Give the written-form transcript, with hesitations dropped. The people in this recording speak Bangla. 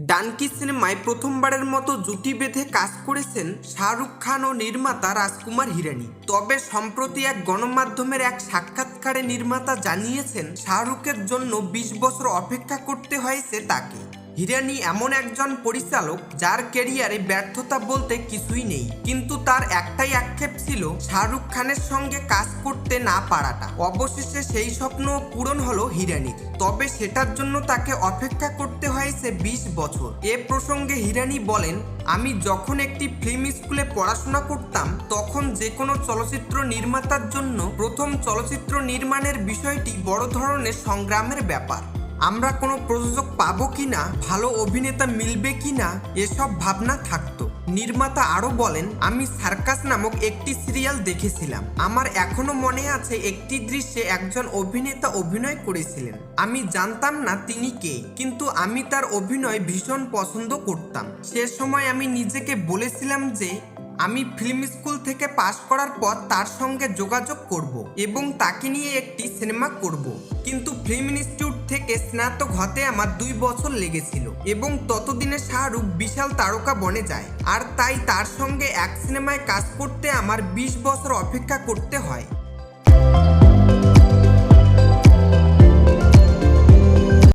ডানকি সিনেমায় প্রথমবারের মতো জুটি বেঁধে কাজ করেছেন শাহরুখ খান ও নির্মাতা রাজকুমার হিরানি। তবে সম্প্রতি এক গণমাধ্যমের এক সাক্ষাৎকারে নির্মাতা জানিয়েছেন শাহরুখের জন্য ২০ বছর অপেক্ষা করতে হয়েছে তাকে। হিরানি এমন একজন পরিচালক যার ক্যারিয়ারে ব্যর্থতা বলতে কিছুই নেই, কিন্তু তার একটাই আক্ষেপ ছিল শাহরুখ খানের সঙ্গে কাজ করতে না পারাটা। অবশেষে সেই স্বপ্ন পূরণ হলো হিরানির, তবে সেটার জন্য তাকে অপেক্ষা করতে হয়েছে ২০ বছর। এ প্রসঙ্গে হিরানি বলেন, আমি যখন একটি ফিল্ম স্কুলে পড়াশোনা করতাম তখন যে কোনো চলচ্চিত্র নির্মাতার জন্য প্রথম চলচ্চিত্র নির্মাণের বিষয়টি বড় ধরনের সংগ্রামের ব্যাপার। আমরা কোনো প্রযোজক পাবো কিনা, ভালো অভিনেতা মিলবে কিনা, এসব ভাবনা থাকতো। নির্মাতা আরও বলেন, আমি সার্কাস নামক একটি সিরিয়াল দেখেছিলাম। আমার এখনো মনে আছে একটি দৃশ্যে একজন অভিনেতা অভিনয় করেছিলেন। আমি জানতাম না তিনি কে, কিন্তু আমি তার অভিনয় ভীষণ পছন্দ করতাম। সে সময় আমি নিজেকে বলেছিলাম যে আমি ফিল্ম স্কুল থেকে পাশ করার পর তার সঙ্গে যোগাযোগ করব এবং তাকে নিয়ে একটি সিনেমা করব। কিন্তু ফিল্ম ইনস্টিটিউট থেকে স্নাতক হতে আমার ২ বছর লেগেছিল এবং ততদিনে শাহরুখ বিশাল তারকা বনে যায়, আর তাই তার সঙ্গে এক সিনেমায় কাজ করতে আমার ২০ বছর অপেক্ষা করতে হয়।